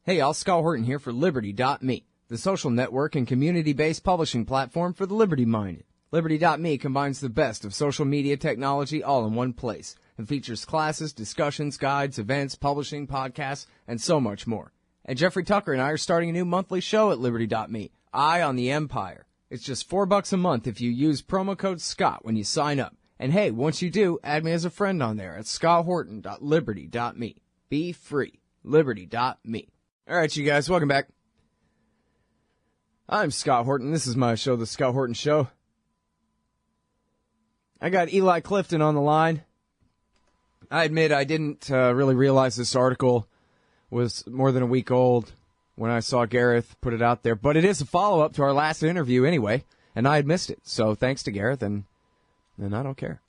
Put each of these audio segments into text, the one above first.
Hey, y'all, Scott Horton here for Liberty.me, the social network and community-based publishing platform for the liberty-minded. Liberty.me combines the best of social media technology all in one place and features classes, discussions, guides, events, publishing, podcasts, and so much more. And Jeffrey Tucker and I are starting a new monthly show at Liberty.me, Eye on the Empire. It's just $4 a month if you use promo code SCOTT when you sign up. And hey, once you do, add me as a friend on there at scotthorton.liberty.me. Be free. Liberty.me. All right, you guys, welcome back. I'm Scott Horton. This is my show, The Scott Horton Show. I got Eli Clifton on the line. I admit I didn't really realize this article was more than a week old when I saw Gareth put it out there, but it is a follow-up to our last interview anyway, and I had missed it. So thanks to Gareth, and I don't care.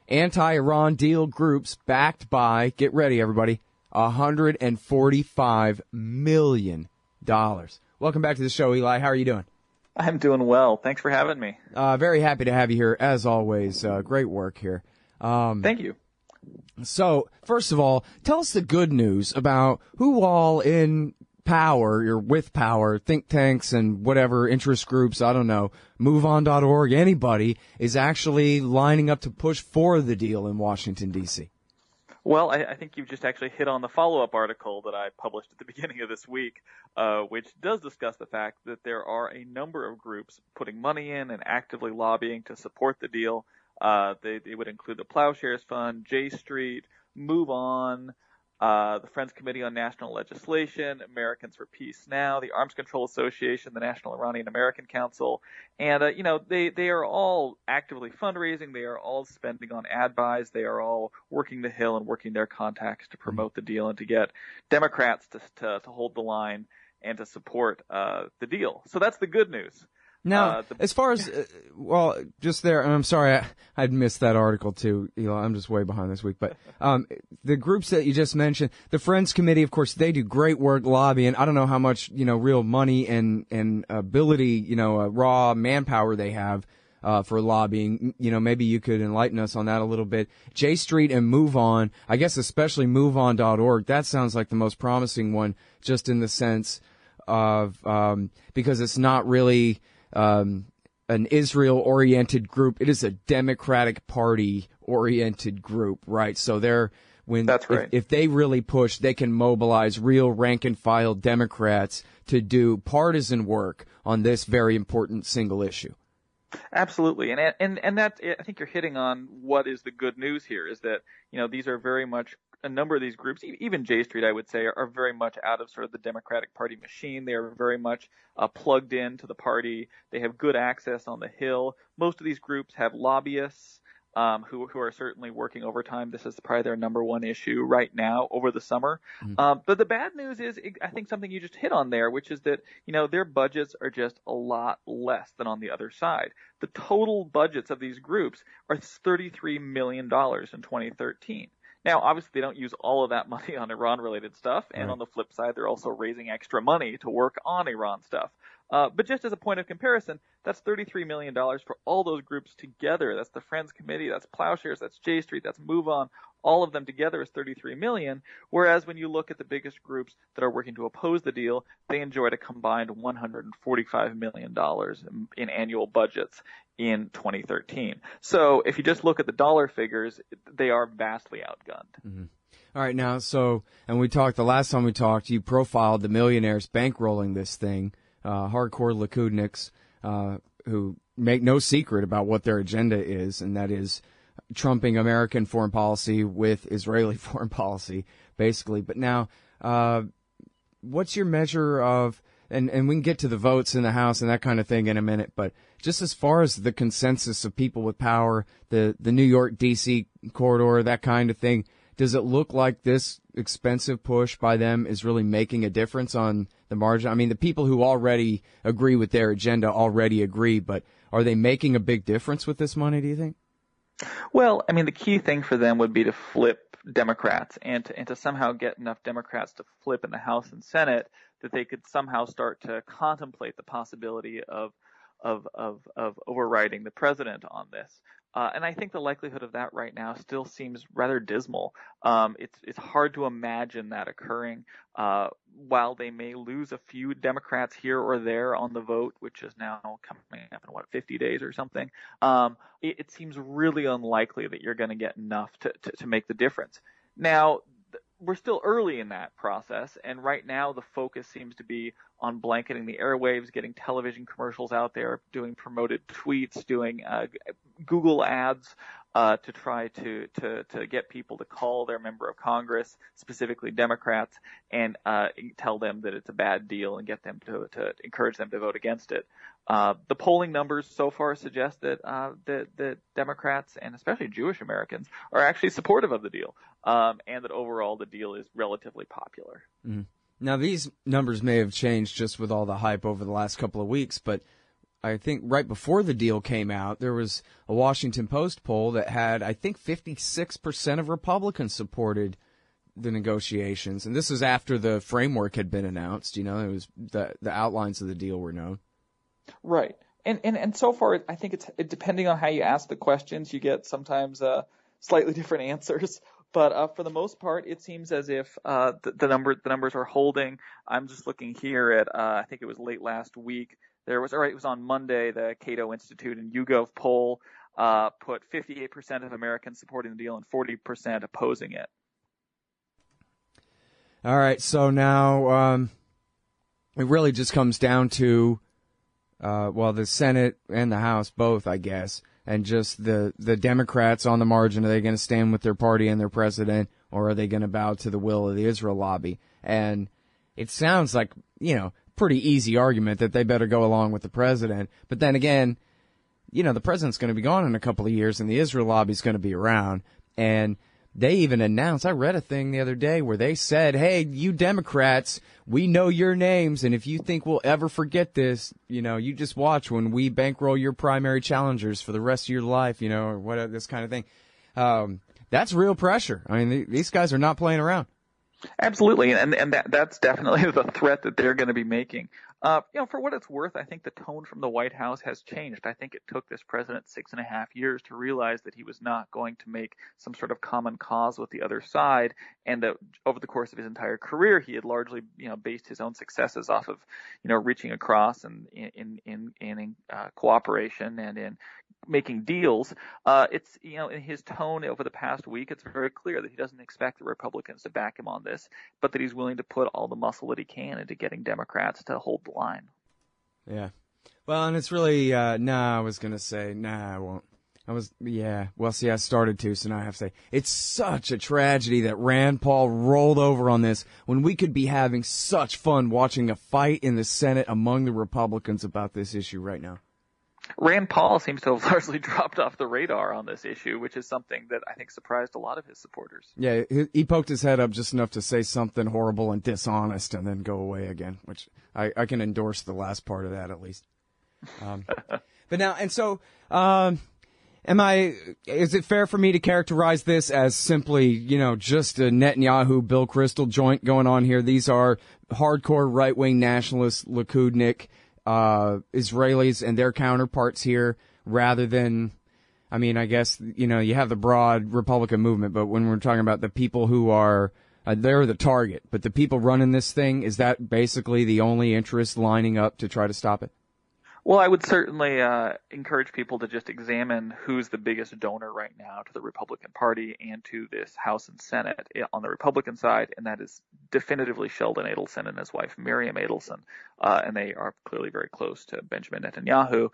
Anti-Iran deal groups backed by, get ready everybody, $145 million. Welcome back to the show, Eli. How are you doing? I'm doing well. Thanks for having me. Very happy to have you here, as always. Great work here. Thank you. So, first of all, tell us the good news about who all in power, or with power, think tanks and whatever interest groups, I don't know, MoveOn.org, anybody, is actually lining up to push for the deal in Washington, D.C. Well, I think you've just actually hit on the follow-up article that I published at the beginning of this week, which does discuss the fact that there are a number of groups putting money in and actively lobbying to support the deal. They would include the Plowshares Fund, J Street, Move On, the Friends Committee on National Legislation, Americans for Peace Now, the Arms Control Association, the National Iranian American Council, and they are all actively fundraising. They are all spending on ad buys. They are all working the Hill and working their contacts to promote the deal and to get Democrats to hold the line and to support the deal. So that's the good news. Now, as far as, just there, and I'm sorry, I'd missed that article too, Eli, I'm just way behind this week, but the groups that you just mentioned, the Friends Committee, of course, they do great work lobbying. I don't know how much, real money and ability, raw manpower they have for lobbying. Maybe you could enlighten us on that a little bit. J Street and Move On, I guess especially MoveOn.org, that sounds like the most promising one, just in the sense of, because it's not really an Israel-oriented group. It is a Democratic Party-oriented group, right? So that's right. If they really push, they can mobilize real rank-and-file Democrats to do partisan work on this very important single issue. Absolutely, and that, I think you're hitting on what is the good news here, is that these are very much, a number of these groups, even J Street, I would say, are very much out of sort of the Democratic Party machine. They are very much plugged into the party. They have good access on the Hill. Most of these groups have lobbyists who are certainly working overtime. This is probably their number one issue right now over the summer. Mm-hmm. But the bad news is, I think, something you just hit on there, which is that, their budgets are just a lot less than on the other side. The total budgets of these groups are $33 million in 2013. Now, obviously, they don't use all of that money on Iran-related stuff, and on the flip side, they're also raising extra money to work on Iran stuff. But just as a point of comparison, that's $33 million for all those groups together. That's the Friends Committee, that's Plowshares, that's J Street, that's Move On. All of them together is $33 million, whereas when you look at the biggest groups that are working to oppose the deal, they enjoyed a combined $145 million in annual budgets in 2013. So if you just look at the dollar figures, they are vastly outgunned. Mm-hmm. All right, now, and we talked, the last time we talked, you profiled the millionaires bankrolling this thing, hardcore Likudniks, who make no secret about what their agenda is, and that is trumping American foreign policy with Israeli foreign policy, basically. But now, what's your measure of, and we can get to the votes in the House and that kind of thing in a minute, but just as far as the consensus of people with power, the New York, D.C. corridor, that kind of thing, does it look like this expensive push by them is really making a difference on the margin? I mean, the people who already agree with their agenda already agree, but are they making a big difference with this money, do you think? Well, I mean, the key thing for them would be to flip Democrats and to somehow get enough Democrats to flip in the House and Senate that they could somehow start to contemplate the possibility of overriding the president on this. And I think the likelihood of that right now still seems rather dismal. It's hard to imagine that occurring. While they may lose a few Democrats here or there on the vote, which is now coming up in 50 days or something, it seems really unlikely that you're going to get enough to make the difference. Now, we're still early in that process, and right now the focus seems to be on blanketing the airwaves, getting television commercials out there, doing promoted tweets, doing Google ads to try to get people to call their member of Congress, specifically Democrats, and tell them that it's a bad deal and get them to encourage them to vote against it. The polling numbers so far suggest that that Democrats and especially Jewish Americans are actually supportive of the deal, and that overall the deal is relatively popular. Mm-hmm. Now, these numbers may have changed just with all the hype over the last couple of weeks, but I think right before the deal came out, there was a Washington Post poll that had, I think, 56% of Republicans supported the negotiations. And this was after the framework had been announced. You know, it was the outlines of the deal were known. Right. And so far, I think it's depending on how you ask the questions, you get sometimes slightly different answers. But for the most part, it seems as if the numbers are holding. I'm just looking here at I think it was late last week. It was on Monday. The Cato Institute and YouGov poll put 58% of Americans supporting the deal and 40% opposing it. All right, so now it really just comes down to the Senate and the House both, I guess. And just the Democrats on the margin, are they going to stand with their party and their president, or are they going to bow to the will of the Israel lobby? And it sounds like, pretty easy argument that they better go along with the president. But then again, the president's going to be gone in a couple of years, and the Israel lobby's going to be around. And they even announced, I read a thing the other day where they said, hey, you Democrats, we know your names, and if you think we'll ever forget this, you just watch when we bankroll your primary challengers for the rest of your life, or whatever, this kind of thing. That's real pressure. I mean, these guys are not playing around. Absolutely, and that's definitely the threat that they're going to be making. For what it's worth, I think the tone from the White House has changed. I think it took this president 6.5 years to realize that he was not going to make some sort of common cause with the other side, and that over the course of his entire career, he had largely, based his own successes off of, reaching across and in cooperation and in making deals. It's, in his tone over the past week, it's very clear that he doesn't expect the Republicans to back him on this, but that he's willing to put all the muscle that he can into getting Democrats to hold the line. Yeah. Well, and it's really, I was going to say, I won't. I started to, so now I have to say, it's such a tragedy that Rand Paul rolled over on this when we could be having such fun watching a fight in the Senate among the Republicans about this issue right now. Rand Paul seems to have largely dropped off the radar on this issue, which is something that I think surprised a lot of his supporters. Yeah, he poked his head up just enough to say something horrible and dishonest and then go away again, which I can endorse the last part of that at least. But now, and so, is it fair for me to characterize this as simply, just a Netanyahu, Bill Kristol joint going on here? These are hardcore right-wing nationalist Likudnik Israelis and their counterparts here, rather than, I guess, you have the broad Republican movement, but when we're talking about the people who are, they're the target, but the people running this thing, is that basically the only interest lining up to try to stop it? Well, I would certainly encourage people to just examine who's the biggest donor right now to the Republican Party and to this House and Senate on the Republican side, and that is definitively Sheldon Adelson and his wife Miriam Adelson, and they are clearly very close to Benjamin Netanyahu.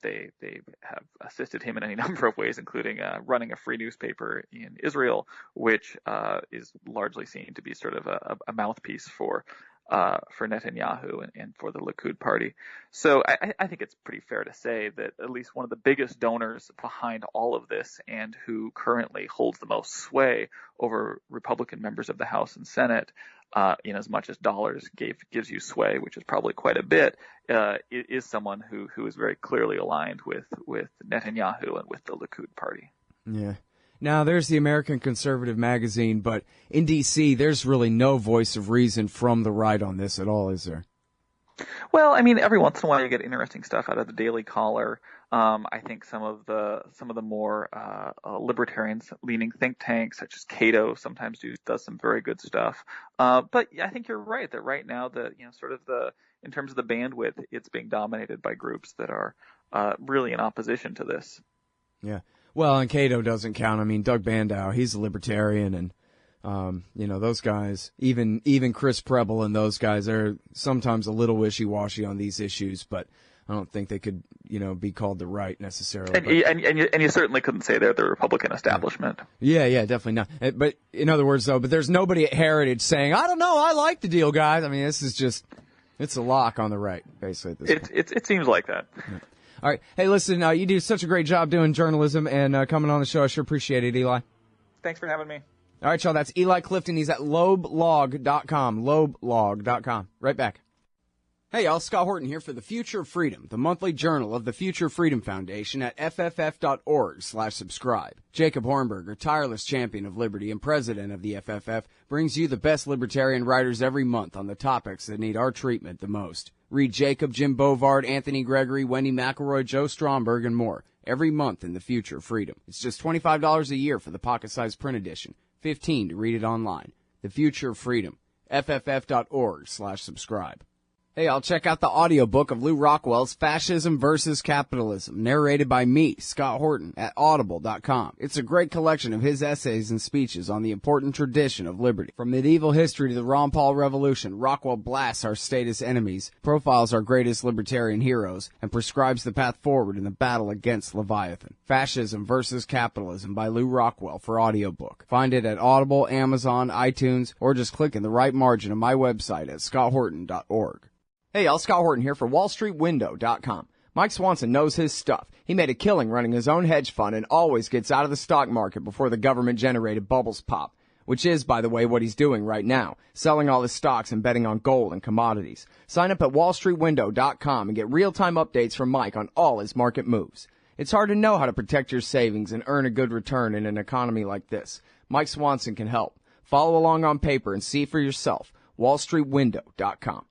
They have assisted him in any number of ways, including running a free newspaper in Israel, which is largely seen to be sort of a mouthpiece for Netanyahu and for the Likud party. So I think it's pretty fair to say that at least one of the biggest donors behind all of this and who currently holds the most sway over Republican members of the House and Senate, in as much as dollars gives you sway, which is probably quite a bit, is someone who is very clearly aligned with Netanyahu and with the Likud party. Yeah. Now, there's the American Conservative magazine, but in D.C., there's really no voice of reason from the right on this at all, is there? Well, every once in a while you get interesting stuff out of the Daily Caller. I think some of the more libertarians leaning think tanks such as Cato sometimes does some very good stuff. But I think you're right that right now in terms of the bandwidth, it's being dominated by groups that are really in opposition to this. Yeah. Well, and Cato doesn't count. I mean, Doug Bandow, he's a libertarian, and those guys, even Chris Preble and those guys are sometimes a little wishy-washy on these issues, but I don't think they could, be called the right necessarily. And you certainly couldn't say they're the Republican establishment. Yeah, definitely not. But in other words, though, there's nobody at Heritage saying, I don't know, I like the deal, guys. I mean, this is just, it's a lock on the right, basically. At this point. It seems like that. Yeah. All right. Hey, listen, you do such a great job doing journalism and coming on the show. I sure appreciate it, Eli. Thanks for having me. All right, y'all. That's Eli Clifton. He's at lobelog.com. Lobelog.com. Right back. Hey, y'all. Scott Horton here for The Future of Freedom, the monthly journal of the Future Freedom Foundation at fff.org/subscribe. Jacob Hornberger, tireless champion of liberty and president of the FFF, brings you the best libertarian writers every month on the topics that need our treatment the most. Read Jacob, Jim Bovard, Anthony Gregory, Wendy McElroy, Joe Stromberg, and more every month in The Future of Freedom. It's just $25 a year for the pocket-sized print edition, $15 to read it online. The Future of Freedom, fff.org/subscribe. Hey, I'll check out the audiobook of Lou Rockwell's Fascism versus Capitalism, narrated by me, Scott Horton, at audible.com. It's a great collection of his essays and speeches on the important tradition of liberty. From medieval history to the Ron Paul Revolution, Rockwell blasts our statist enemies, profiles our greatest libertarian heroes, and prescribes the path forward in the battle against Leviathan. Fascism versus Capitalism by Lou Rockwell for audiobook. Find it at Audible, Amazon, iTunes, or just click in the right margin of my website at scotthorton.org. Hey, y'all, Scott Horton here for WallStreetWindow.com. Mike Swanson knows his stuff. He made a killing running his own hedge fund and always gets out of the stock market before the government-generated bubbles pop, which is, by the way, what he's doing right now, selling all his stocks and betting on gold and commodities. Sign up at WallStreetWindow.com and get real-time updates from Mike on all his market moves. It's hard to know how to protect your savings and earn a good return in an economy like this. Mike Swanson can help. Follow along on paper and see for yourself. WallStreetWindow.com.